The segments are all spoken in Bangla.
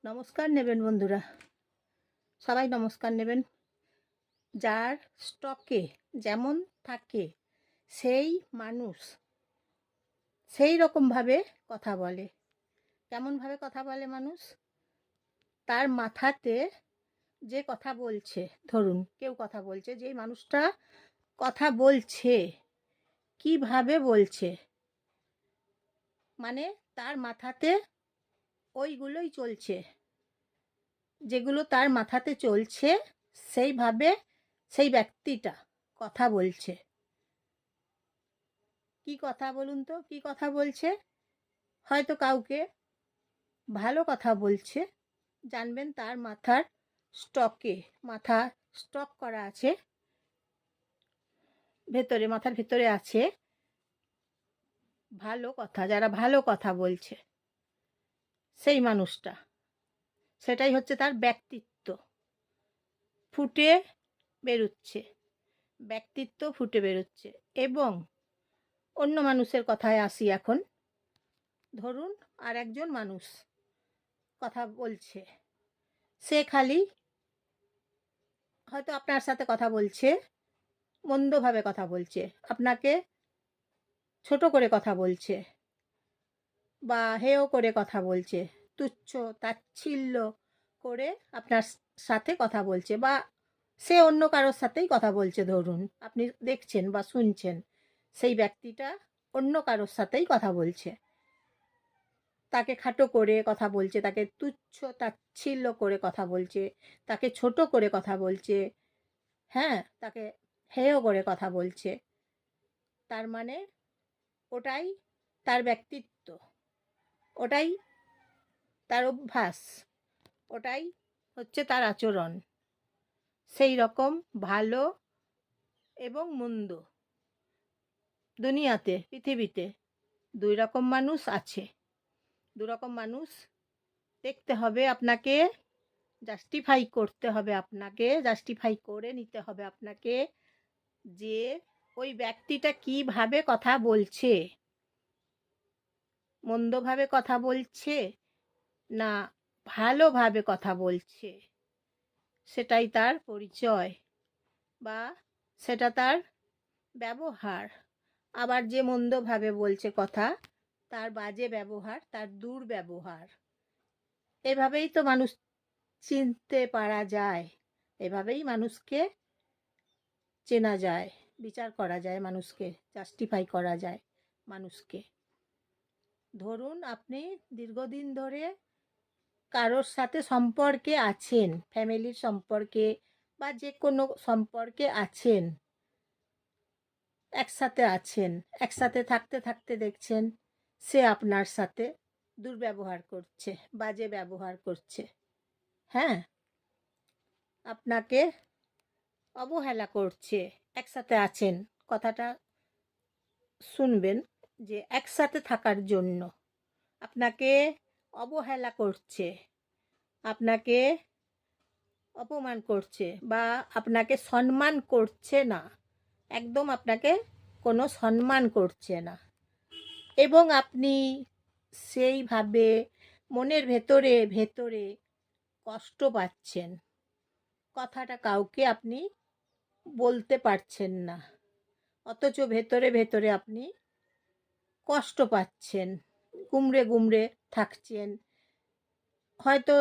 নমস্কার নেবেন বন্ধুরা, সবাই নমস্কার নেবেন। যার স্টকে যেমন থাকে সেই মানুষ সেই রকমভাবে কথা বলে। কেমনভাবে কথা বলে মানুষ? তার মাথাতে যে কথা বলছে, ধরুন কেউ কথা বলছে, যেই মানুষটা কথা বলছে কিভাবে বলছে, মানে তার মাথাতে ওইগুলোই চলছে, যেগুলো তার মাথাতে চলছে সেইভাবে সেই ব্যক্তিটা কথা বলছে। কি কথা বলুন তো? কি কথা বলছে? হয়তো কাউকে ভালো কথা বলছে, জানবেন তার মাথার মাথা স্টক করা আছে, মাথার ভেতরে আছে ভালো কথা, যারা ভালো কথা বলছে সেই মানুষটা, সেটাই হচ্ছে তার ব্যক্তিত্ব ফুটে বেরোচ্ছে, ব্যক্তিত্ব ফুটে বেরোচ্ছে। এবং অন্য মানুষের কথায় আসি এখন। ধরুন আর একজন মানুষ কথা বলছে, সে খালি হয়তো আপনার সাথে কথা বলছে, মন্দভাবে কথা বলছে, আপনাকে ছোট করে কথা বলছে বা হেয় করে কথা বলছে, তুচ্ছ তাচ্ছিল্য করে আপনার সাথে কথা বলছে, বা সে অন্য কারোর সাথেই কথা বলছে। ধরুন আপনি দেখছেন বা শুনছেন সেই ব্যক্তিটা অন্য কারোর সাথেই কথা বলছে, তাকে খাটো করে কথা বলছে, তাকে তুচ্ছ তাচ্ছিল্য করে কথা বলছে, তাকে ছোট করে কথা বলছে, হ্যাঁ, তাকে হেয় করে কথা বলছে। তার মানে ওটাই তার ব্যক্তিত্ব, ওটাই তার অভ্যাস, ওটাই হচ্ছে তার আচরণ। সেই রকম ভালো এবং মন্দ দুনিয়াতে, পৃথিবীতে দুই রকম মানুষ আছে। দু রকম মানুষ দেখতে হবে আপনাকে, জাস্টিফাই করতে হবে, আপনাকে জাস্টিফাই করে নিতে হবে আপনাকে, যে ওই ব্যক্তিটা কিভাবে কথা বলছে, মন্দভাবে কথা বলছে না ভালোভাবে কথা বলছে, সেটাই তার পরিচয় বা সেটা তার ব্যবহার। আবার যে মন্দভাবে বলছে কথা, তার বাজে ব্যবহার, তার দুর্ব্যবহার। এভাবেই তো মানুষ চিনতে পারা যায়, এভাবেই মানুষকে চেনা যায়, বিচার করা যায়, মানুষকে জাস্টিফাই করা যায় মানুষকে। ধরুন আপনি দীর্ঘদিন ধরে কারোর সাথে সম্পর্কে আছেন, ফ্যামিলির সম্পর্কে বা যে কোনো সম্পর্কে আছেন, একসাথে আছেন, একসাথে থাকতে থাকতে দেখছেন সে আপনার সাথে দুর্ব্যবহার করছে, বাজে ব্যবহার করছে, হ্যাঁ, আপনাকে অবহেলা করছে। একসাথে আছেন, কথাটা শুনবেন, যে একসাথে থাকার জন্য আপনাকে অবহেলা করছে, আপনাকে অপমান করছে বা আপনাকে সম্মান করছে না, একদম আপনাকে কোনো সম্মান করছে না, এবং আপনি সেইভাবে মনের ভেতরে ভেতরে কষ্ট পাচ্ছেন, কথাটা কাউকে আপনি বলতে পারছেন না, অথচ ভেতরে ভেতরে আপনি কষ্ট পাচ্ছেন, গুমড়ে গুমড়ে থাকছেন। হয়তো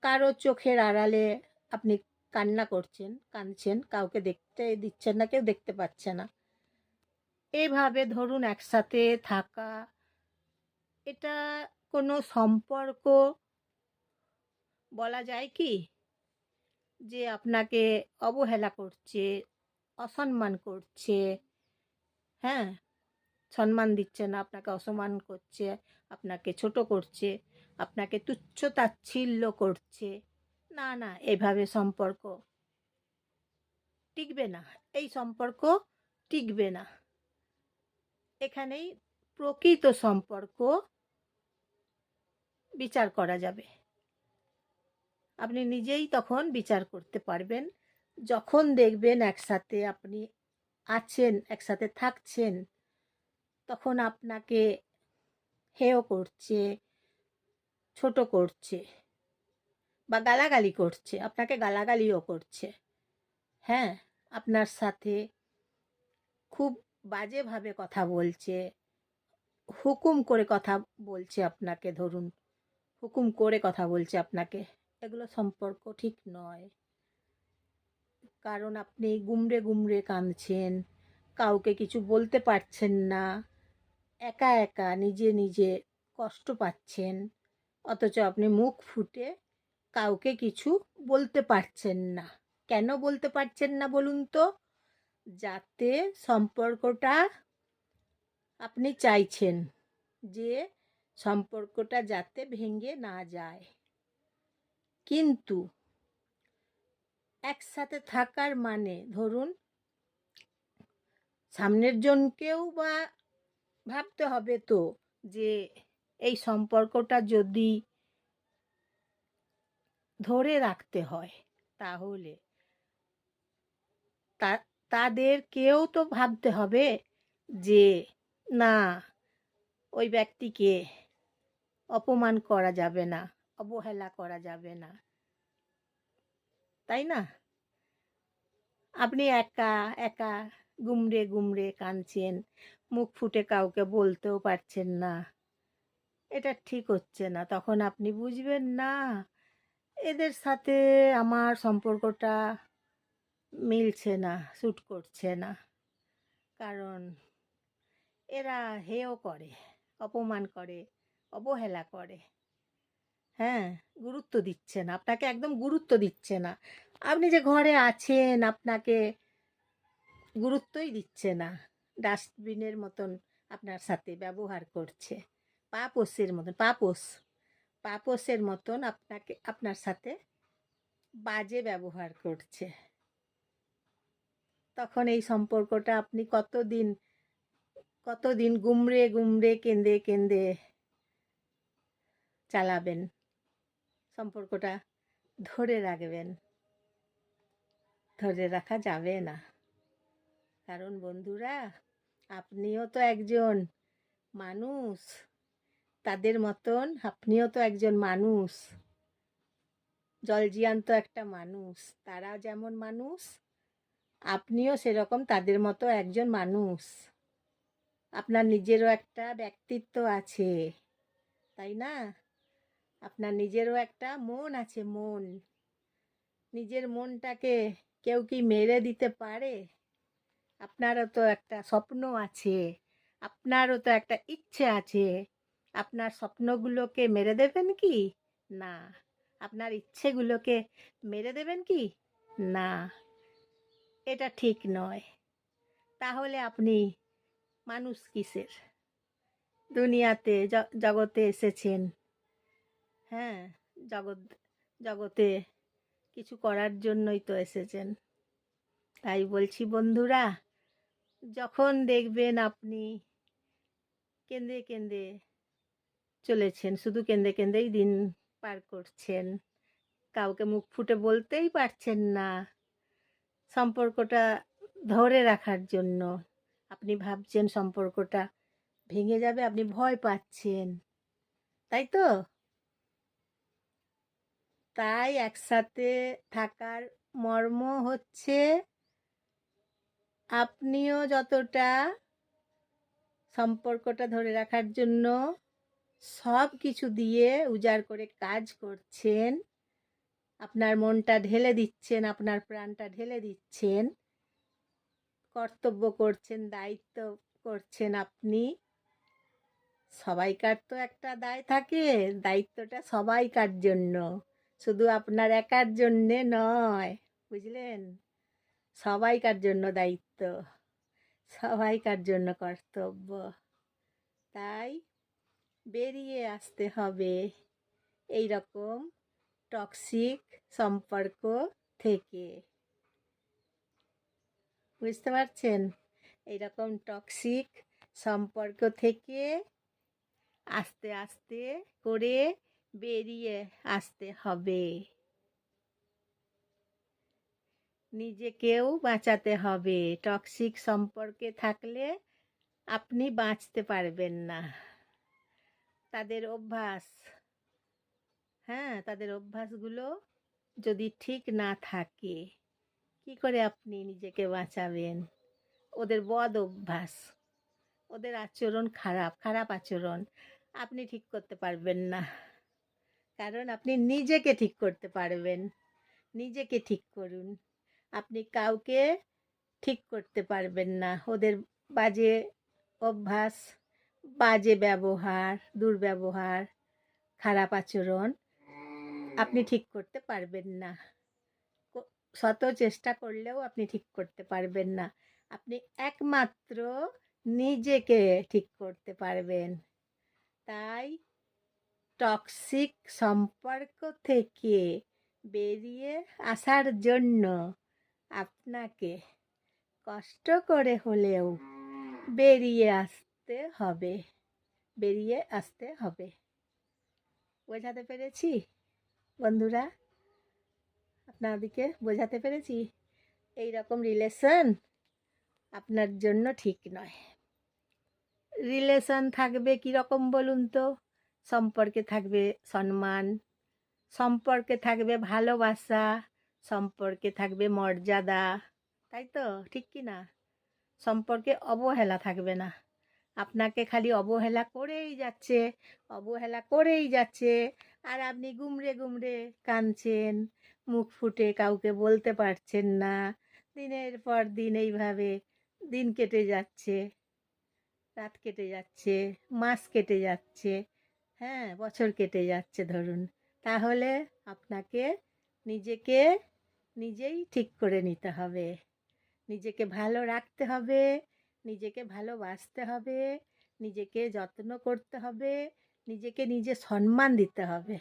কারো চোখের আড়ালে আপনি কান্না করছেন, কাঁদছেন, কাউকে দেখতে দিচ্ছেন না, কেউ দেখতে পাচ্ছে না। এইভাবে ধরুন একসাথে থাকা, এটা কোনো সম্পর্ক বলা যায় কি? যে আপনাকে অবহেলা করছে, অসম্মান করছে, হ্যাঁ, সম্মান দিচ্ছে না, আপনাকে অসম্মান করছে, আপনাকে ছোট করছে, আপনাকে তুচ্ছ তাচ্ছিল্য করছে। না না, এভাবে সম্পর্ক টিকবে না, এই সম্পর্ক টিকবে না। এখানেই প্রকৃত সম্পর্ক বিচার করা যাবে। আপনি নিজেই তখন বিচার করতে পারবেন, যখন দেখবেন একসাথে আপনি আছেন, একসাথে থাকছেন, তখন আপনাকে হেয় করছে, ছোট করছে, বা গালাগালি করছে, আপনাকে গালাগালিও করছে, হ্যাঁ, আপনার সাথে খুব বাজেভাবে কথা বলছে, হুকুম করে কথা বলছে আপনাকে, ধরুন হুকুম করে কথা বলছে আপনাকে, এগুলো সম্পর্ক ঠিক নয়। কারণ আপনি গুমড়ে গুমড়ে কাঁদছেন, কাউকে কিছু বলতে পারছেন না, একা একা নিজে নিজে কষ্ট পাচ্ছেন, অথচ আপনি মুখ ফুটে কাউকে কিছু বলতে পারছেন না। কেন বলতে পারছেন না বলুন তো? যাতে সম্পর্কটা, আপনি চাইছেন যে সম্পর্কটা যাতে ভেঙে না যায়, কিন্তু একসাথে থাকার মানে ধরুন সামনের জনকেও বা ভাবতে হবে তো, যে এই সম্পর্কটা যদি ধরে রাখতে হয় তাহলে তাদেরকেও তো ভাবতে হবে যে না, ওই ব্যক্তিকে অপমান করা যাবে না, অবহেলা করা যাবে না, তাই না? আপনি একা একা গুমড়ে গুমড়ে কাঁদছেন, মুখ ফুটে কাউকে বলতেও পারছেন না, এটা ঠিক হচ্ছে না। তখন আপনি বুঝবেন না এদের সাথে আমার সম্পর্কটা মিলছে না, স্যুট করছে না, কারণ এরা হেয় করে, অপমান করে, অবহেলা করে, হ্যাঁ, গুরুত্ব দিচ্ছে না, আপনাকে একদম গুরুত্ব দিচ্ছে না। আপনি যে ঘরে আছেন আপনাকে গুরুত্বই দিচ্ছে না, ডাস্টবিনের মতন আপনার সাথে ব্যবহার করছে, পাপোশের মতন, পাপোশের মতন আপনাকে, আপনার সাথে বাজে ব্যবহার করছে। তখন এই সম্পর্কটা আপনি কতদিন গুমড়ে গুমড়ে কেঁদে কেঁদে চালাবেন, সম্পর্কটা ধরে রাখবেন? ধরে রাখা যাবে না। কারণ বন্ধুরা, আপনিও তো একজন মানুষ, তাদের মতন আপনিও তো একজন মানুষ, জলজিয়ান্ত একটা মানুষ। তারা যেমন মানুষ, আপনিও সেরকম তাদের মতো একজন মানুষ। আপনার নিজেরও একটা ব্যক্তিত্ব আছে, তাই না? আপনার নিজেরও একটা মন আছে, মন। নিজের মনটাকে কেউ কি মেরে দিতে পারে? আপনারও তো একটা স্বপ্ন আছে, আপনারও তো একটা ইচ্ছে আছে। আপনার স্বপ্নগুলোকে মেরে দেবেন কি? না। আপনার ইচ্ছেগুলোকে মেরে দেবেন কি? না। এটা ঠিক নয়। তাহলে আপনি মানুষ কিসের? দুনিয়াতে জগতে এসেছেন, হ্যাঁ, জগৎ জগতে কিছু করার জন্যই তো এসেছেন। তাই বলছি বন্ধুরা, যখন দেখবেন আপনি কেঁদে কেঁদে চলেছেন, শুধু কেঁদে কেঁদেই দিন পার করছেন, কাউকে মুখ ফুটে বলতেই পারছেন না, সম্পর্কটা ধরে রাখার জন্য আপনি ভাবছেন সম্পর্কটা ভেঙে যাবে, আপনি ভয় পাচ্ছেন, তাই তো? তাই একসাথে থাকার মর্ম হচ্ছে আপনিও যতটা সম্পর্কটা ধরে রাখার জন্য সব কিছু দিয়ে উজাড় করে কাজ করছেন, আপনার মনটা ঢেলে দিচ্ছেন, আপনার প্রাণটা ঢেলে দিচ্ছেন, কর্তব্য করছেন, দায়িত্ব করছেন আপনি। সবাইকার তো একটা দায় থাকে, দায়িত্বটা সবাইকার জন্য, শুধু আপনার একার জন্যে নয়, বুঝলেন? সবাইকার জন্য দায়িত্ব, সবাইকার জন্য কর্তব্য। তাই বেরিয়ে আসতে হবে এই রকম টক্সিক সম্পর্ক থেকে, বুঝতে পারছেন? এইরকম টক্সিক সম্পর্ক থেকে আস্তে আস্তে করে বেরিয়ে আসতে হবে, নিজেকেও বাঁচাতে হবে। টক্সিক সম্পর্কে থাকলে আপনি বাঁচতে পারবেন না, তাদের অভ্যাস, হ্যাঁ, তাদের অভ্যাসগুলো যদি ঠিক না থাকে, কি করে আপনি নিজেকে বাঁচাবেন? ওদের বদ অভ্যাস, ওদের আচরণ খারাপ, খারাপ আচরণ আপনি ঠিক করতে পারবেন না। কারণ আপনি নিজেকে ঠিক করতে পারবেন। নিজেকে ঠিক করুন। আপনি কাউকে ঠিক করতে পারবেন না। ওদের বাজে অভ্যাস, বাজে ব্যবহার, দুর্ব্যবহার, খারাপ আচরণ আপনি ঠিক করতে পারবেন না। শত চেষ্টা করলেও আপনি ঠিক করতে পারবেন না। আপনি একমাত্র নিজেকে ঠিক করতে পারবেন। তাই টক্সিক সম্পর্ক থেকে বেরিয়ে আসার জন্য আপনাকে কষ্ট করে হলেও বেরিয়ে আসতে হবে। বেরিয়ে আসতে হবে। বোঝাতে পেরেছি বন্ধুরা? আপনাদেরকে বোঝাতে পেরেছি? এই রকম রিলেশন আপনার জন্য ঠিক নয়। রিলেশন থাকবে কীরকম বলুন তো? সম্পর্কে থাকবে সম্মান, সম্পর্কে থাকবে ভালোবাসা, সম্পর্কে থাকবে মর্যাদা, তাই তো? ঠিক কি না? সম্পর্কে অবহেলা থাকবে না। আপনাকে খালি অবহেলা করেই যাচ্ছে, অবহেলা করেই যাচ্ছে, আর আপনি গুমড়ে গুমড়ে কাঁদছেন, মুখ ফুটে কাউকে বলতে পারছেন না। দিনের পর দিন এইভাবে দিন কেটে যাচ্ছে, রাত কেটে যাচ্ছে, মাস কেটে যাচ্ছে, হ্যাঁ, বছর কেটে যাচ্ছে ধরুন। তাহলে আপনাকে নিজেকে নিজেই ঠিক করে নিতে হবে। নিজেকে ভালো রাখতে হবে, নিজেকে ভালোবাসতে হবে, নিজেকে যত্ন করতে হবে, নিজেকে নিজে সম্মান দিতে হবে।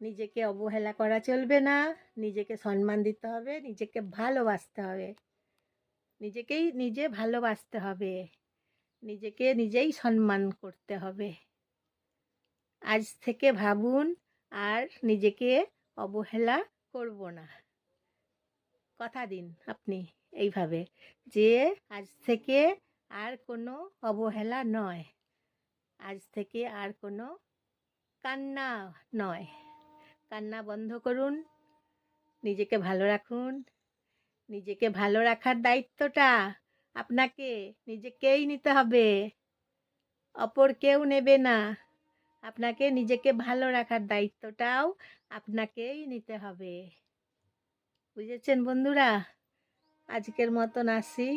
নিজেকে অবহেলা করা চলবে না, নিজেকে সম্মান দিতে হবে, নিজেকে ভালোবাসতে হবে। নিজেকেই নিজে ভালোবাসতে হবে, নিজেকে নিজেই সম্মান করতে হবে। আজ থেকে ভাবুন আর নিজেকে অবহেলা করব না। কথা দিন আপনি এইভাবে যে আজ থেকে আর কোনো অবহেলা নয়, আজ থেকে আর কোনো কান্না নয়। কান্না বন্ধ করুন, নিজেকে ভালো রাখুন। নিজেকে ভালো রাখার দায়িত্বটা আপনাকে নিজেকেই নিতে হবে, অপর কেউ নেবে না। আপনাকে নিজেকে ভালো রাখার দায়িত্বটাও আপনাকেই নিতে হবে। বুঝেছেন বন্ধুরা? আজকের মতন আসি।